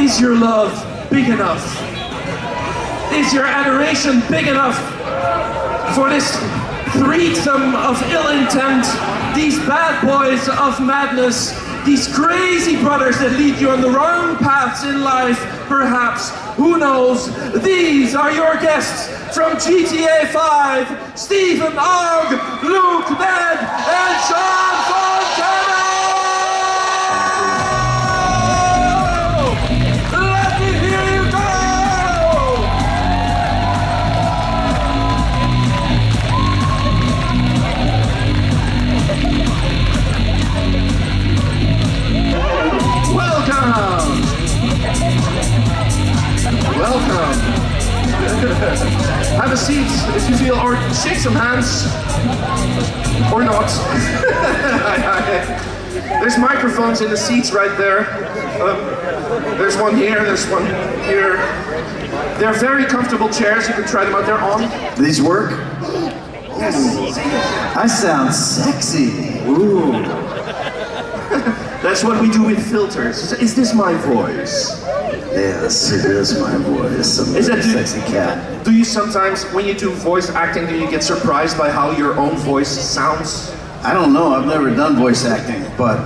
Is your love big enough? Is your adoration big enough for this threesome of ill intent, these bad boys of madness, these crazy brothers that lead you on the wrong paths in life, perhaps? Who knows? These are your guests from GTA 5, Steven Ogg, Luke, Ned, and Shawn Fonteno! Let me hear you go! Welcome! Welcome! Have a seat if you feel, or shake some hands, or not. There's microphones in the seats right there. There's one here, there's one here. They're very comfortable chairs, you can try them out, they're on. These work? Yes. I sound sexy. Ooh. That's what we do with filters. Is this my voice? Yes, it is my voice. I'm Is a that sexy cat. Do you sometimes, when you do voice acting, do you get surprised by how your own voice sounds? I don't know, I've never done voice acting, but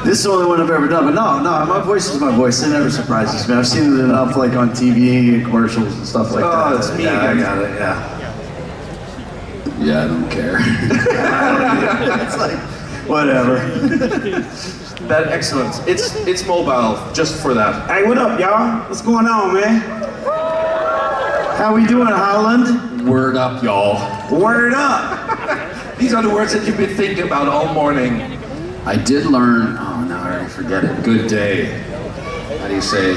this is the only one I've ever done. But no, my voice is my voice. It never surprises me. I've seen it enough, like on TV and commercials and stuff like that. Oh, it's me Yeah, I again. got it, yeah. Yeah, I don't care. It's like, whatever. That excellent. It's mobile, just for that. Hey, what up, y'all? What's going on, man? How we doing, Holland? Word up, y'all. Word up! These are the words that you've been thinking about all morning. I did learn, oh no, I already forget it. Good day. How do you say?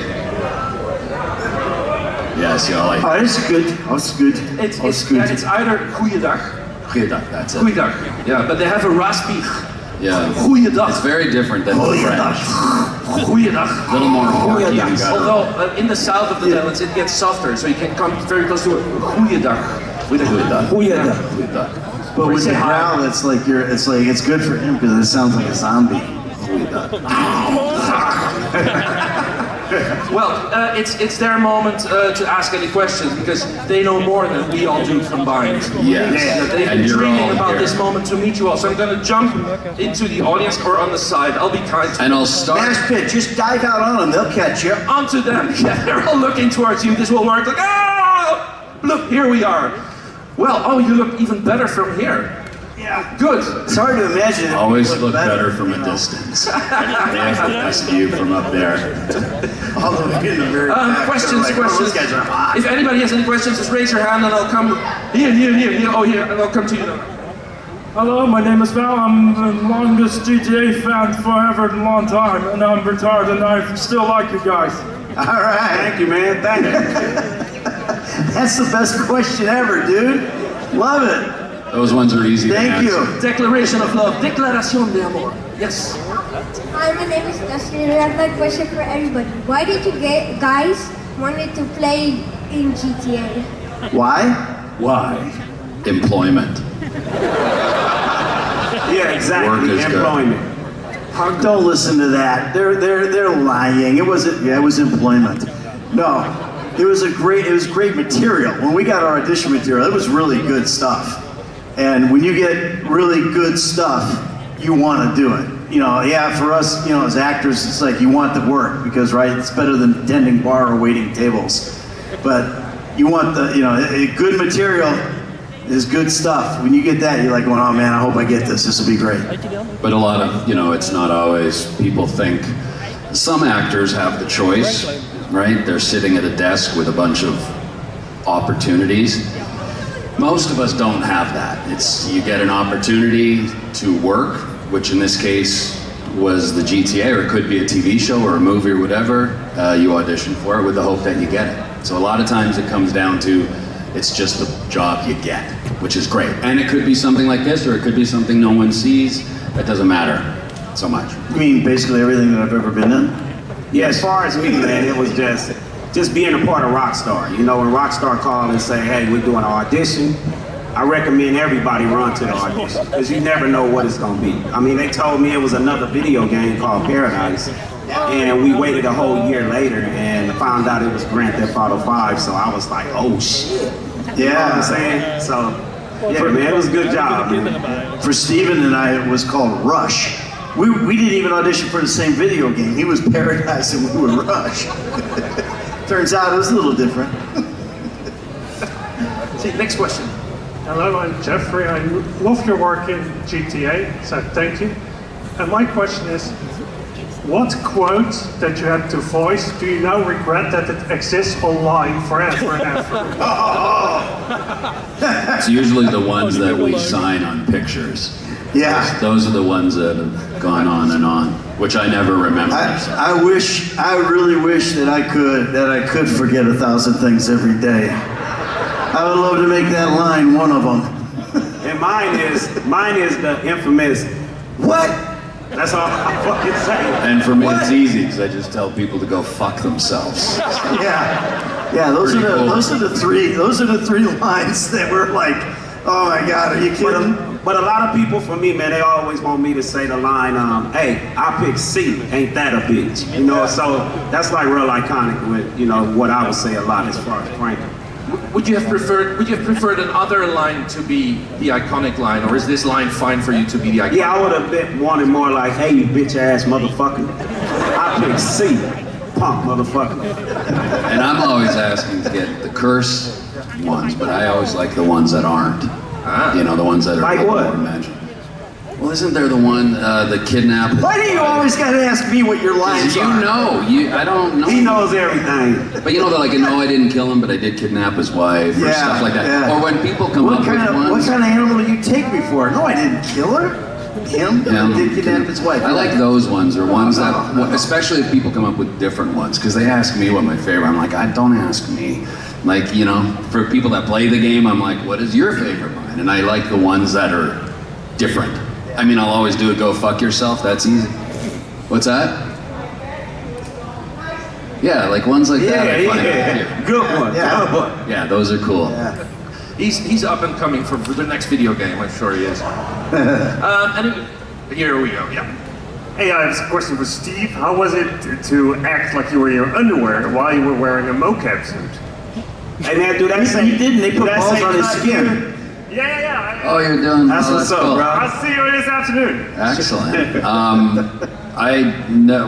Yes, y'all. Oh, it's good. Oh, it's good. It's good. yeah, it's either goeiedag, Goeiedag, that's it. goeiedag. Yeah, but they have a raspy Yeah. goeiedag. It's very different than the French. Goeiedag. A little more horky and guttural. Although in the south of the Netherlands it gets softer, so you can come very close to a goeiedag with a Goeiedag. goeiedag. Goeiedag. But Or with say the hi. growl, it's like it's good for him because it sounds like a zombie. Well, it's their moment to ask any questions because they know more than we all do combined. Yes. They've And been you're dreaming all about here. this moment to meet you all. So I'm going to jump into the audience or on the side. I'll be kind to And I'll start. Mash pit, just dive out on them, they'll catch you. onto them. Yeah, they're all looking towards you. This will work. Like, oh, look, here we are. Well, oh, you look even better from here. Yeah. Good. It's hard to imagine. If Always you look better from you a know, distance. They have the best view from up there. All the way in the very back. Questions, They're like, oh, questions. those guys are hot. If anybody has any questions, just raise your hand and I'll come. Here. Oh, here, and I'll come to you now. Hello, my name is Val. I'm the longest GTA fan forever and a long time, and I'm retired, and I still like you guys. All right. Thank you, man. Thank you. That's the best question ever, dude. Love it. Those ones are easy to Thank answer. you. Declaration of love. Declaración de amor. Yes. Hi, my name is Dustin, and I have a question for everybody. Why did you guys wanted to play in GTA? Why? Why? Employment. Yeah, exactly. Work is good. Employment. Don't listen to that. They're lying. It was employment. No, it was great material. When we got our audition material, it was really good stuff. And when you get really good stuff, you want to do it. You know, yeah, for us, you know, as actors, it's like you want the work because, right, it's better than tending bar or waiting tables. But you want the, you know, good material is good stuff. When you get that, you're like going, oh man, I hope I get this. This will be great. But a lot of, you know, it's not always, people think, some actors have the choice, right? They're sitting at a desk with a bunch of opportunities. Most of us don't have that. It's, you get an opportunity to work, which in this case was the GTA, or it could be a TV show or a movie or whatever. You audition for it with the hope that you get it. So a lot of times it comes down to, it's just the job you get, which is great. And it could be something like this, or it could be something no one sees. It doesn't matter so much. You mean basically everything that I've ever been in? Yeah, as far as me, man, it was just being a part of Rockstar. You know, when Rockstar called and say, hey, we're doing an audition, I recommend everybody run to the audition because you never know what it's gonna be. I mean, they told me it was another video game called Paradise, and we waited a whole year later and found out it was Grand Theft Auto 5. So I was like, oh shit. You know what I'm saying? So yeah, man, it was a good job, man. For Steven and I, it was called Rush. We didn't even audition for the same video game. He was Paradise and we were Rush. Turns out it was a little different. See, next question. Hello, I'm Jeffrey. I love your work in GTA, so thank you. And my question is, what quote that you had to voice do you now regret that it exists online forever and ever? It's usually the ones that we sign on pictures. Yeah. Those are the ones that have gone on, which I never remember. I really wish that I could forget 1,000 things every day. I would love to make that line one of them. And mine is the infamous, what? That's all I fucking say. And for me, it's easy because I just tell people to go fuck themselves. Yeah. Those are the three lines that were like, oh my God, are you kidding? But a lot of people, for me, man, they always want me to say the line, hey, I picked C, ain't that a bitch? You know, so that's like real iconic with, you know, what I would say a lot as far as pranking. Would you have preferred another line to be the iconic line, or is this line fine for you to be the iconic? Yeah, I would have wanted more like, hey, you bitch ass motherfucker. I picked C, punk motherfucker. And I'm always asking to get the curse ones, but I always like the ones that aren't. You know, the ones that are like what? More imagined. Well, isn't there the one, the kidnap? Why do you always gotta ask me what your lines are? I don't know. He knows everything. But you know, they're like, no, I didn't kill him, but I did kidnap his wife, or stuff like that. Yeah. Or when people come up with ones. What kind of animal do you take me for? No, I didn't kill her. Him? Did kidnap his wife. I like those ones, or ones that, especially if people come up with different ones, because they ask me what my favorite. I'm like, don't ask me. Like, you know, for people that play the game, I'm like, what is your favorite line? And I like the ones that are different. I mean, I'll always do a go fuck yourself, that's easy. What's that? Yeah, like ones like that are funny. Yeah. Good one. Yeah. Good one. Yeah, those are cool. Yeah. He's up and coming for the next video game, I'm sure he is. Anyway, here we go, yeah. Hey, I have a question for Steve. How was it to act like you were in your underwear while you were wearing a mocap suit? Hey man, do that He say didn't. They put balls on his skin. Yeah. Oh, you're doing. That's what's up, cool. bro. I'll see you this afternoon. Excellent.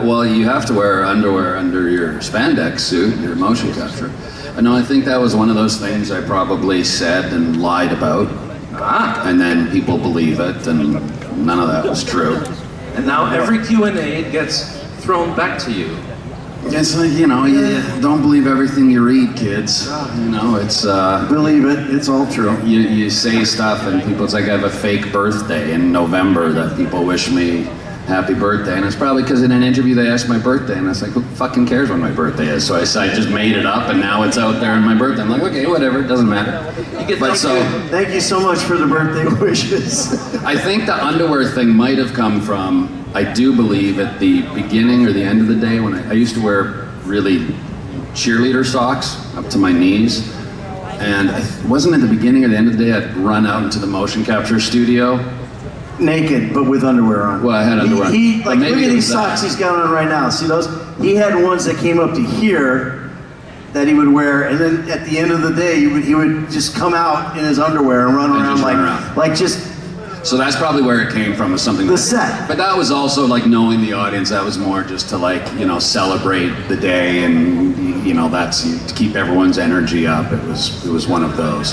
Well, you have to wear underwear under your spandex suit, your motion capture. No, I think that was one of those things I probably said and lied about. And then people believe it, and none of that was true. And now every Q&A gets thrown back to you. It's like, you know, you don't believe everything you read, kids. You know, it's... Believe it, it's all true. You say stuff and people, it's like I have a fake birthday in November that people wish me happy birthday, and it's probably because in an interview they asked my birthday, and I was like, who fucking cares when my birthday is? So I just made it up, and now it's out there in my birthday. I'm like, okay, whatever, it doesn't matter. Thank you so much for the birthday wishes. I think the underwear thing might have come from, I do believe at the beginning or the end of the day when I used to wear really cheerleader socks up to my knees, and it wasn't at the beginning or the end of the day I'd run out into the motion capture studio. Naked, but with underwear on. Well, I had underwear on. He like, Maybe look at it these was that. socks he's got on right now. See those? He had ones that came up to here that he would wear, and then at the end of the day, he would just come out in his underwear and run around like just. So that's probably where it came from, was something. The set. But that was also like knowing the audience. That was more just to like, you know, celebrate the day, and you know, that's to keep everyone's energy up. It was one of those.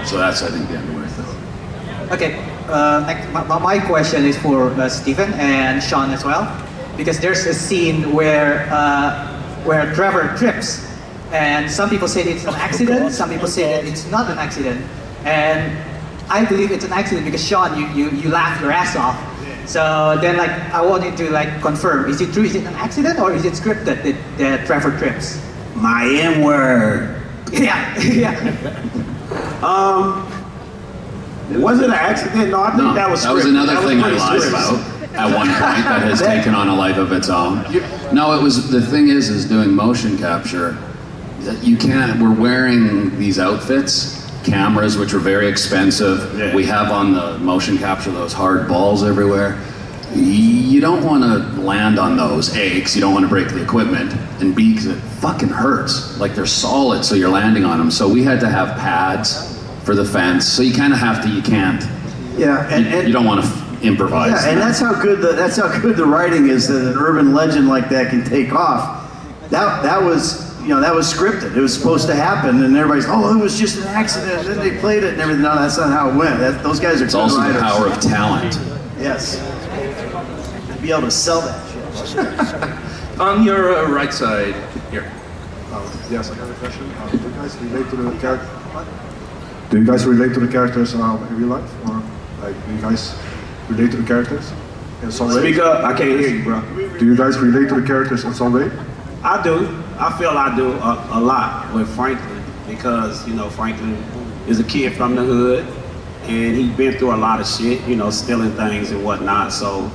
So that's, I think, the underwear thing. Okay. My question is for Steven and Shawn as well, because there's a scene where Trevor trips, and some people say it's an accident, some people say that it's not an accident, and I believe it's an accident because Shawn, you laughed your ass off. So then, like, I wanted to like confirm: is it true? Is it an accident or is it scripted that Trevor trips? My N-word. Yeah. Was it an accident? No, I think that was scripted. That was another thing I pretty lied scripted. about at one point that has taken on a life of its own. No, it was, the thing is doing motion capture, you can't, we're wearing these outfits, cameras, which were very expensive. Yeah. We have on the motion capture those hard balls everywhere. You don't want to land on those, A, because you don't want to break the equipment, and B, because it fucking hurts. Like they're solid, so you're landing on them. So we had to have pads for the fence. So you kind of have to, you can't. Yeah, and you don't want to improvise. Yeah, and that's how good the writing is, that an urban legend like that can take off. That was scripted. It was supposed to happen, and everybody's, oh, it was just an accident. And then they played it and everything. No, that's not how it went. Those guys are It's good also writers. the power of talent. Yes. Be able to sell that shit. On your right side, here. Yes, I got a question. Do you guys relate to the character? Do you guys relate to the characters in real life, or like do you guys relate to the characters in some way? Speak up, I can't hear you, bro. Do you guys relate to the characters in some way? I do. I feel I do a lot with Franklin because, you know, Franklin is a kid from the hood and he's been through a lot of shit, you know, stealing things and whatnot. So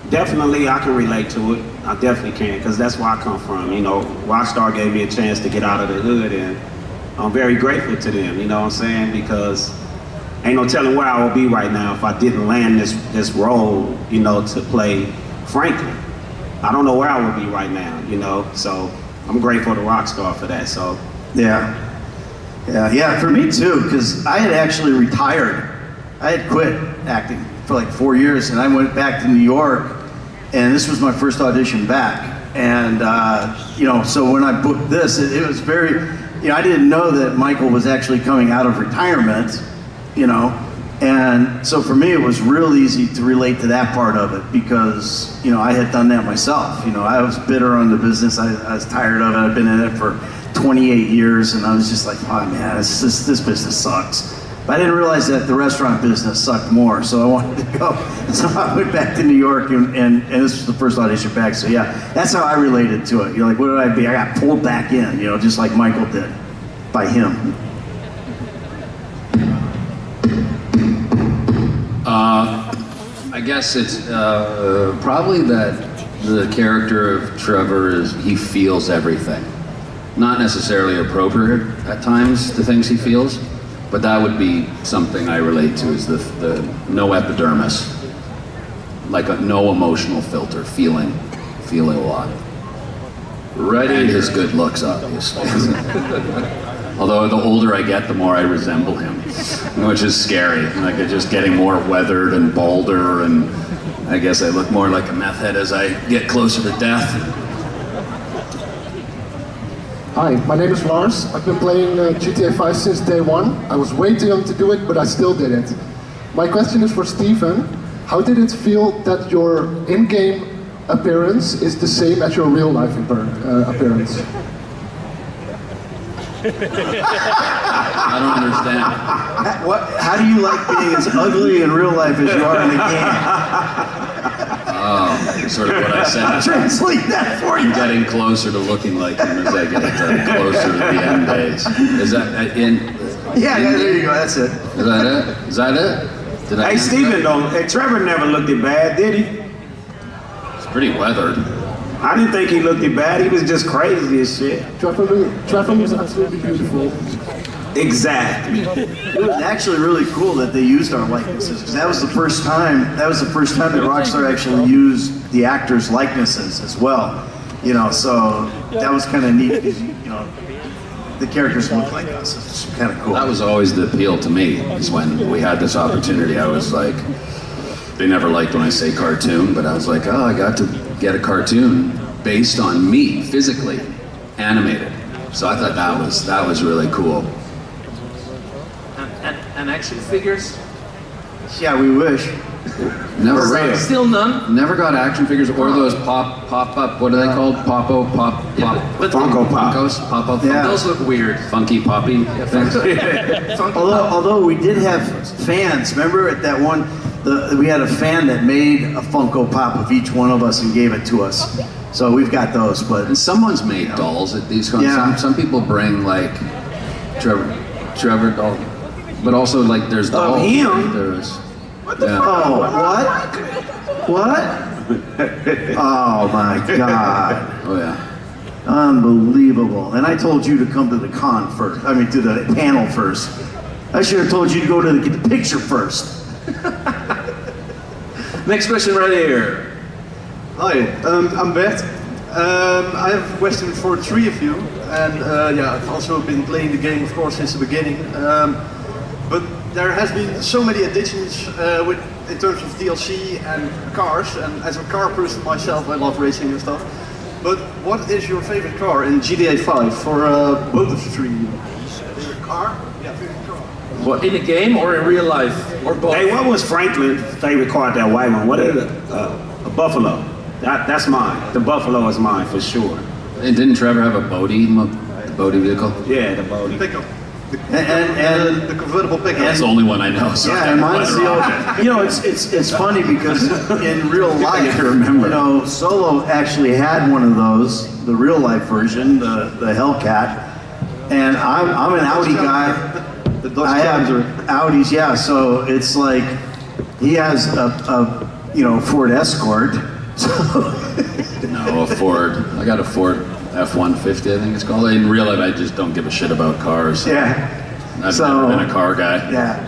definitely I can relate to it. I definitely can, because that's where I come from. You know, Rockstar gave me a chance to get out of the hood, and I'm very grateful to them, you know what I'm saying? Because ain't no telling where I would be right now if I didn't land this role, you know, to play Franklin. I don't know where I would be right now, you know? So I'm grateful to Rockstar for that, so. Yeah, for me too, because I had actually retired. I had quit acting for like 4 years, and I went back to New York, and this was my first audition back. And, you know, so when I booked this, it was very, you know, I didn't know that Michael was actually coming out of retirement, you know, and so for me it was real easy to relate to that part of it because, you know, I had done that myself. You know, I was bitter on the business. I was tired of it. I've been in it for 28 years, and I was just like, oh man, this business sucks. But I didn't realize that the restaurant business sucked more, so I wanted to go. So I went back to New York, and this was the first audition back. So yeah, that's how I related to it. You're like, what did I be? I got pulled back in, you know, just like Michael did by him. I guess it's probably that the character of Trevor he feels everything. Not necessarily appropriate at times, the things he feels, but that would be something I relate to, is the no epidermis. Like no emotional filter, feeling a lot. And his good looks, obviously. Although the older I get, the more I resemble him, which is scary. Like I'm just getting more weathered and balder, and I guess I look more like a meth head as I get closer to death. Hi, my name is Lars. I've been playing GTA 5 since day one. I was way too young to do it, but I still did it. My question is for Steven. How did it feel that your in-game appearance is the same as your real-life appearance? I don't understand. How do you like being as ugly in real life as you are in the game? Sort of what I said. Translate that for you. I'm getting closer to looking like him as I get closer to the end days. Is that in? Yeah, there you go. That's it. Is that it? Is that it? Did I Hey, Steven, Trevor never looked it bad, did he? It's pretty weathered. I didn't think he looked it bad. He was just crazy as shit. Trevor was absolutely beautiful. Exactly. It was actually really cool that they used our likenesses, because that was the first time that Rockstar actually used the actors' likenesses as well. You know, so that was kind of neat, because, you know, the characters look like us. It's kind of cool. That was always the appeal to me, is when we had this opportunity. I was like, they never liked when I say cartoon, but I was like, oh, I got to get a cartoon based on me, physically, animated. So I thought that was really cool. And action figures? Yeah, we wish. Never real. Still none? Never got action figures or those pop up. What are they called? Funko Pop. Funkos. Pop-up. Yeah. Those look weird. Funky poppy things. Although we did have fans. Remember at that one, we had a fan that made a Funko Pop of each one of us and gave it to us. So we've got those, but And someone's made dolls at these cons. Yeah. Some people bring like Trevor doll, but also like there's dolls. Of him? Right? There's. What the Yeah. fuck? what? Oh my God. Oh yeah. Unbelievable. And I told you to come to the con first. I mean, to the panel first. I should have told you to go to get the picture first. Next question right here. Hi, I'm Bert. I have a question for three of you, and yeah, I've also been playing the game, of course, since the beginning. But there has been so many additions in terms of DLC and cars, and as a car person myself, I love racing and stuff. But what is your favorite car in GTA 5 for both of the three? Favorite car? Yeah, favorite car. What, in a game or in real life? Or both? Hey, what was Franklin's favorite car? That white one? What is it? A Buffalo. That's mine. The Buffalo is mine for sure. And didn't Trevor have a Bodie vehicle? Yeah, the Bodie. Pickup. And the convertible pickup. That's the only one I know. So yeah, and mine's the old. You know, it's funny because in real life, remember. you know, Solo actually had one of those, the real life version, the Hellcat, and I'm an Audi guy. The Dodge I have Challenger. Audis, yeah. So it's like he has a Ford Escort. So No, a Ford. I got a Ford F-150, I think it's called. In real life, I just don't give a shit about cars. yeah, I've so- never been a car guy. yeah.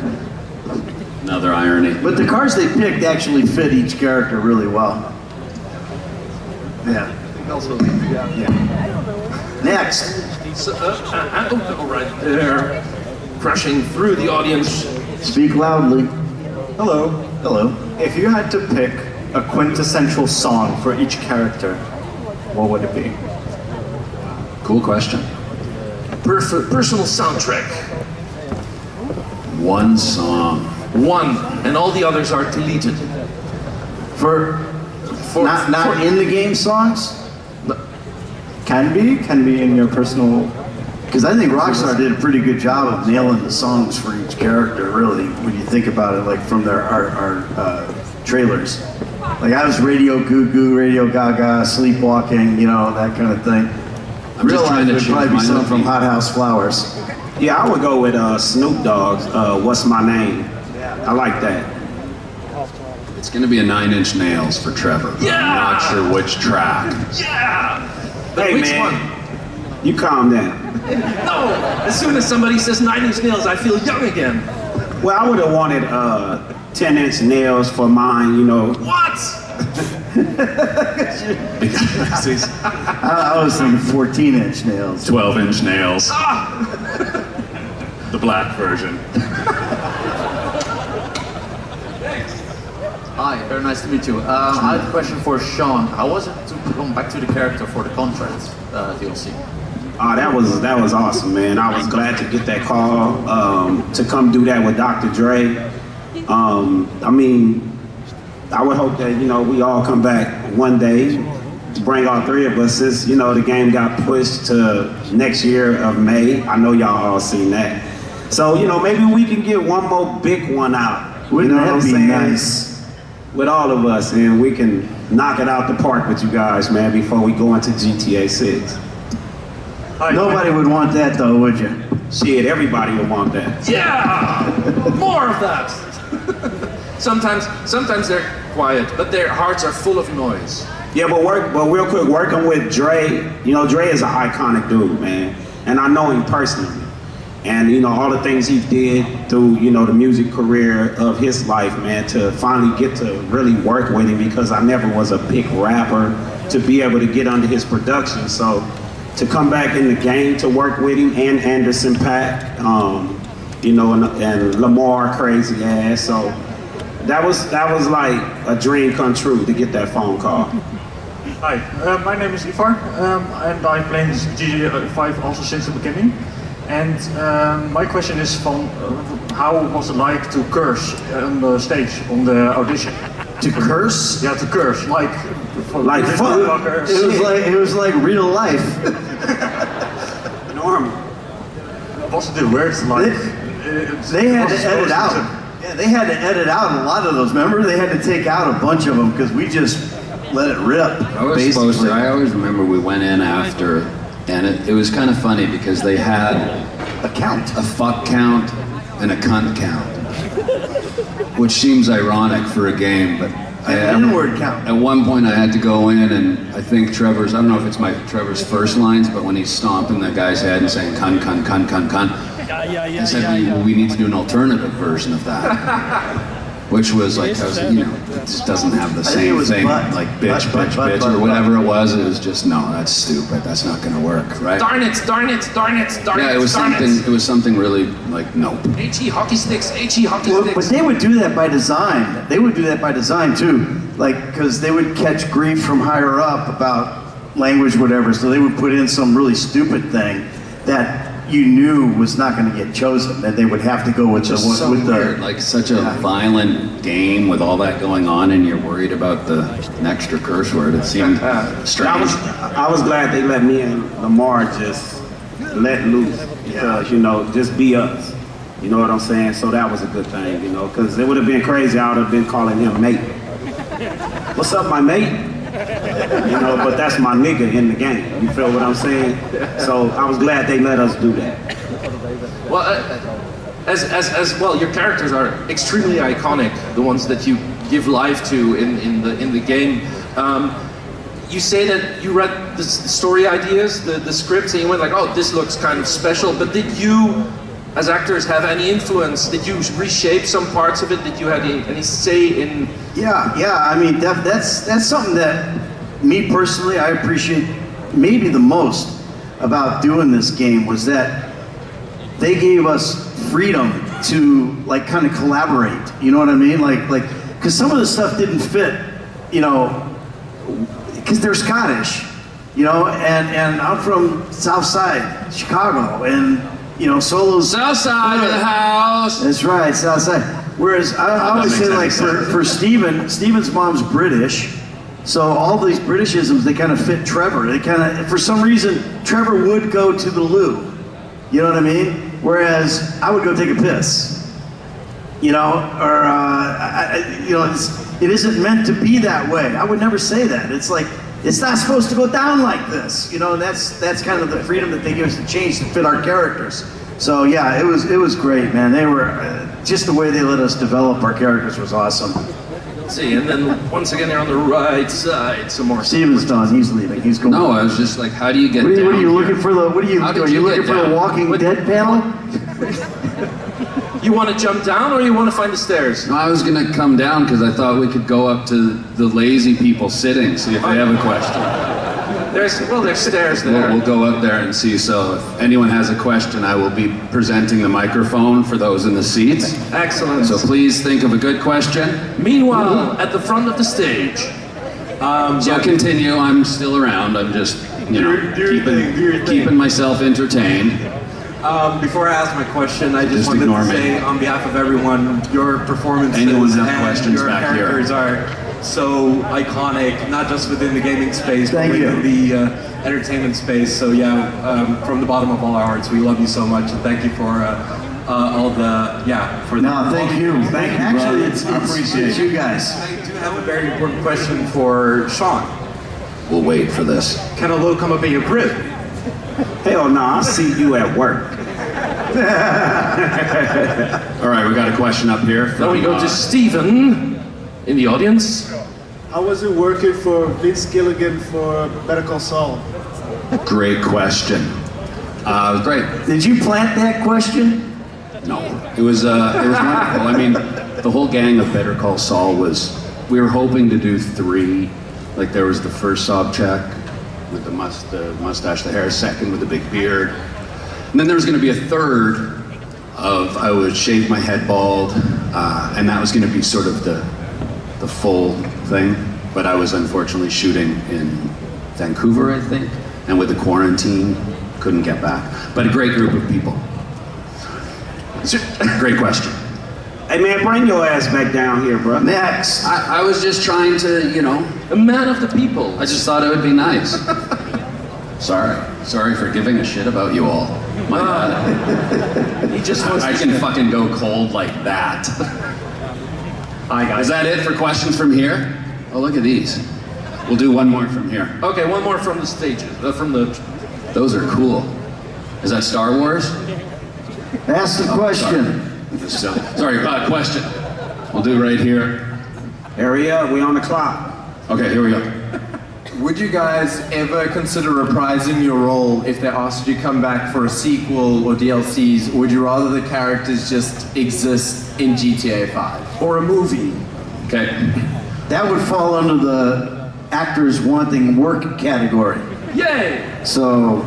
Another irony. But the cars they picked actually fit each character really well. Yeah. Also, yeah. Next. So, oh, right there. Crashing through the audience. Speak loudly. Hello. Hello. If you had to pick a quintessential song for each character, what would it be? Cool question. Personal soundtrack. One song. One, and all the others are deleted. For not in the game songs? Can be in your personal. Because I think Rockstar did a pretty good job of nailing the songs for each character, really, when you think about it, like from their our trailers. Like I was Radio Goo Goo, Radio Gaga, Sleepwalking, you know, that kind of thing. I'm Real just trying life to would choose probably be mine something up. from Hot House Flowers. Yeah, I would go with Snoop Dogg's "What's My Name." I like that. It's going to be a 9 Inch Nails for Trevor. Yeah! I'm not sure which track. Yeah! But Hey which man, one? you calm down. No! As soon as somebody says 9 Inch Nails, I feel young again. Well, I would have wanted 10-inch nails for mine. You know. What? Because he's I was thinking 14-inch nails. 12 Inch Nails. Ah! The black version. Hi, very nice to meet you. I have a question for Shawn. How was it to come back to the character for the contract DLC? Oh, that was awesome, man. I was glad to get that call to come do that with Dr. Dre. I mean, I would hope that we all come back one day to bring all three of us. Since the game got pushed to next year of May. I know y'all all seen that. So maybe we can get one more big one out. Wouldn't what that I'm be saying? nice? With all of us, and we can knock it out the park with you guys, man, before we go into GTA 6. Nobody would want that though, would you? Shit, everybody would want that. Yeah! More of that! Sometimes they're quiet, but their hearts are full of noise. Yeah, but real quick, working with Dre, Dre is an iconic dude, man. And I know him personally. And all the things he did through, the music career of his life, man, to finally get to really work with him, because I never was a big rapper, to be able to get under his production. So to come back in the game to work with him, and Anderson .Paak, and Lamar crazy ass. So that was like a dream come true to get that phone call. Hi, my name is Ivar, and I play GTA 5 also since the beginning. And my question is how was it like to curse on the stage, on the audition? To curse? Yeah, to curse, like fuck. It was like real life. Normal. Was it the words like? They had to edit out. Yeah, they had to edit out a lot of those. Remember, they had to take out a bunch of them because we just let it rip. I always remember we went in after, and it was kind of funny because they had a fuck count and a cunt count, which seems ironic for a game, but An N-word count. At one point I had to go in, and I think I don't know if it's Trevor's first lines, but when he's stomping the guy's head and saying cunt, cunt, cunt, cunt, cunt, I said, we need to do an alternative version of that. Which was like, it just doesn't have the same thing, like bitch, or whatever it was. It was just, no, that's stupid. That's not going to work, right? Darn it. Yeah, it was something really like, nope. HE hockey sticks. But they would do that by design. They would do that by design too. Like, because they would catch grief from higher up about language, whatever. So they would put in some really stupid thing that you knew was not going to get chosen, and they would have to go with weird. Like such a violent game with all that going on, and you're worried about an extra curse word. It seemed strange. I was glad they let me and Lamar just let loose, because just be us. You know what I'm saying? So that was a good thing, because it would have been crazy. I would have been calling him mate. What's up, my mate? But that's my nigga in the game. You feel what I'm saying? So I was glad they let us do that. Well, as well, your characters are extremely iconic. The ones that you give life to in the game. You say that you read the story ideas, the scripts, and you went like, oh, this looks kind of special. But did you, as actors, have any influence? Did you reshape some parts of it? Did you have any say in? Yeah. I mean, that's something that me personally I appreciate maybe the most about doing this game, was that they gave us freedom to like kind of collaborate. You know what I mean? Like because some of the stuff didn't fit, because they're Scottish, and I'm from South Side, Chicago, and Solo's South Side of the house. That's right, South Side. Whereas I always say, like, for Steven's mom's British, so all these Britishisms, they kind of fit Trevor. They kind of, for some reason, Trevor would go to the loo. You know what I mean? Whereas I would go take a piss. It isn't meant to be that way. I would never say that. It's like, it's not supposed to go down like this. That's kind of the freedom that they give us to change to fit our characters. So yeah, it was great, man. They were, just the way they let us develop our characters was awesome. Let's see, and then once again, they're on the right side, some more. Steven's done, he's leaving, he's going. No, I was just like, how do you get down? What are you looking for are you looking for the Walking Dead panel? You want to jump down or you want to find the stairs? No, I was going to come down because I thought we could go up to the lazy people sitting, see if they have a question. There's stairs there. We'll go up there and see. So if anyone has a question, I will be presenting the microphone for those in the seats. Excellent. So please think of a good question. Meanwhile, at the front of the stage. So continue, I'm still around. I'm just, keeping myself entertained. Before I ask my question, I just wanted to say on behalf of everyone, your performances and your characters are so iconic, not just within the gaming space, but within the entertainment space. So yeah, from the bottom of all our hearts, we love you so much, and thank you for all the, thank you. Actually, it's you guys. I do have a very important question for Shawn. We'll wait for this. Can a low come up in your crib? Hell no, I'll see you at work. All right, we got a question up here. Now we go to Steven in the audience. How was it working for Vince Gilligan for Better Call Saul? Great question. It was great. Did you plant that question? No, it was wonderful. I mean, the whole gang of Better Call Saul we were hoping to do 3. Like there was the first Sobchak with the mustache, the hair, second with the big beard. And then there was going to be a third I would shave my head bald, and that was going to be sort of the full thing. But I was unfortunately shooting in Vancouver, I think, and with the quarantine, couldn't get back. But a great group of people. Great question. Hey man, bring your ass back down here, bro. Next. I was just trying to, a man of the people. I just thought it would be nice. Sorry for giving a shit about you all. My bad. He just wants I can fucking go cold like that. Hi guys. Is that it for questions from here? Oh, look at these. We'll do one more from here. Okay, one more from the stages. Those are cool. Is that Star Wars? Ask the question. Sorry, question. We'll do right here. Hurry up, we on the clock. Okay, here we go. would you guys ever consider reprising your role if they asked you to come back for a sequel or DLCs, or would you rather the characters just exist in GTA 5? Or a movie. Okay. That would fall under the actors wanting work category. Yay! So,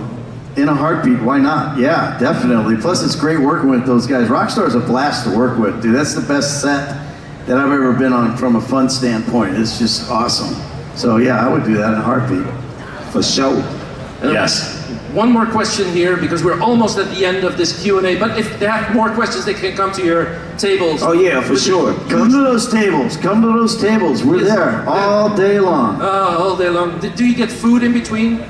in a heartbeat, why not? Yeah, definitely. Plus, it's great working with those guys. Rockstar's a blast to work with, dude. That's the best set that I've ever been on from a fun standpoint. It's just awesome. So yeah, I would do that in a heartbeat. For sure. Yes. One more question here, because we're almost at the end of this Q&A, but if they have more questions, they can come to your tables. Oh yeah, for sure. Come to those tables. Come to those tables. We're there all day long. All day long. Do you get food in between?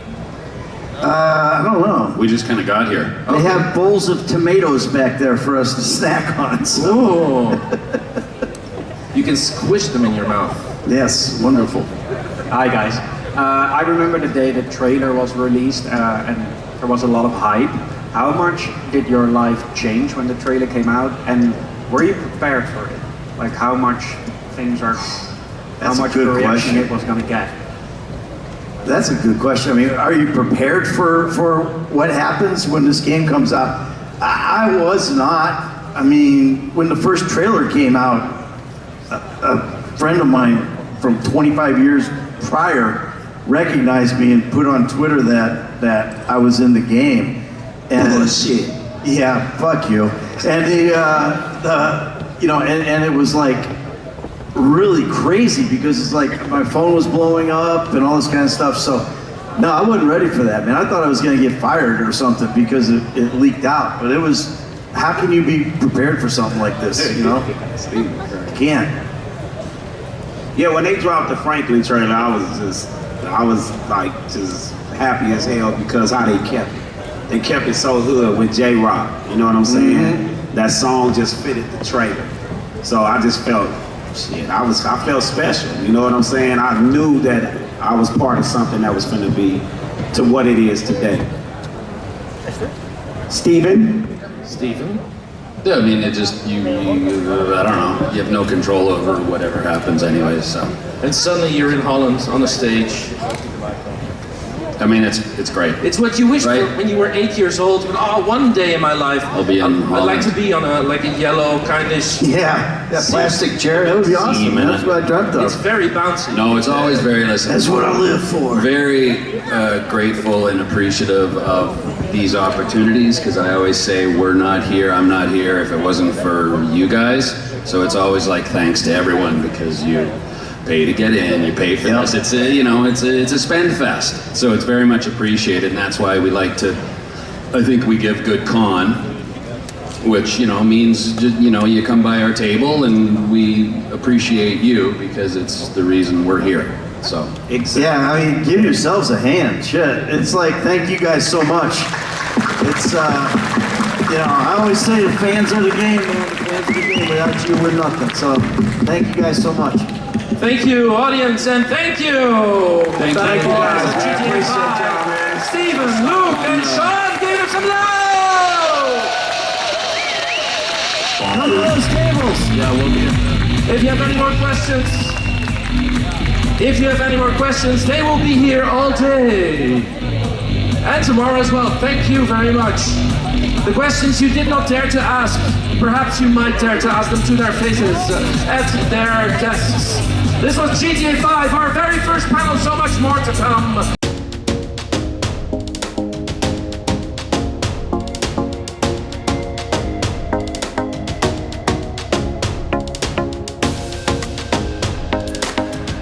I don't know. We just kind of got here. They have bowls of tomatoes back there for us to snack on. So. Oh. You can squish them in your mouth. Yes, wonderful. Hi guys. I remember the day the trailer was released and there was a lot of hype. How much did your life change when the trailer came out, and were you prepared for it? Like how much how much of a reaction it was going to get? That's a good question. I mean, are you prepared for what happens when this game comes out? I was not. I mean, when the first trailer came out, a friend of mine from 25 years prior recognized me and put on Twitter that I was in the game. And bullshit. Yeah, fuck you. And and it was like really crazy because it's like my phone was blowing up and all this kind of stuff. So no, I wasn't ready for that, man. I thought I was gonna get fired or something because it leaked out. But it was, how can you be prepared for something like this, you know? Can't. Yeah, when they dropped the Franklin trailer, I was like just happy as hell because how they kept it. They kept it so hood with J-Rock, you know what I'm saying? Mm-hmm. That song just fitted the trailer. So I just felt, shit, I felt special, you know what I'm saying? I knew that I was part of something that was gonna be to what it is today. Steven? Yeah, I mean, it just, you I don't know, you have no control over whatever happens anyway, so. And suddenly you're in Holland on a stage. I mean, it's great. It's what you wished for when you were 8 years old. Oh, one day in my life, I'll be in Holland. I'd like to be on a yellow kind-ish. Yeah, that plastic chair, that would be awesome. That's what I dreamt of. It's very bouncy. No, it's always very, That's what I live for. Very grateful and appreciative of these opportunities, because I always say we're not here, I'm not here if it wasn't for you guys. So it's always like thanks to everyone, because you pay to get in, you pay for this. It's a, it's a spend fest. So it's very much appreciated, and that's why we like to, I think we give good con, which, means, you come by our table and we appreciate you because it's the reason we're here. So. Yeah, I mean, give yourselves a hand, shit. It's like, thank you guys so much. It's, I always say the fans are the game, man. The fans are the game. Without you, we're nothing. So, thank you guys so much. Thank you, audience, and thank you! Thank you guys. I appreciate y'all, man. Steven, Luke, and Shawn, give them some love! Come to those tables! Yeah, we'll be in. If you have any more questions, they will be here all day. And tomorrow as well. Thank you very much. The questions you did not dare to ask, perhaps you might dare to ask them to their faces at their desks. This was GTA 5, our very first panel, so much more to come.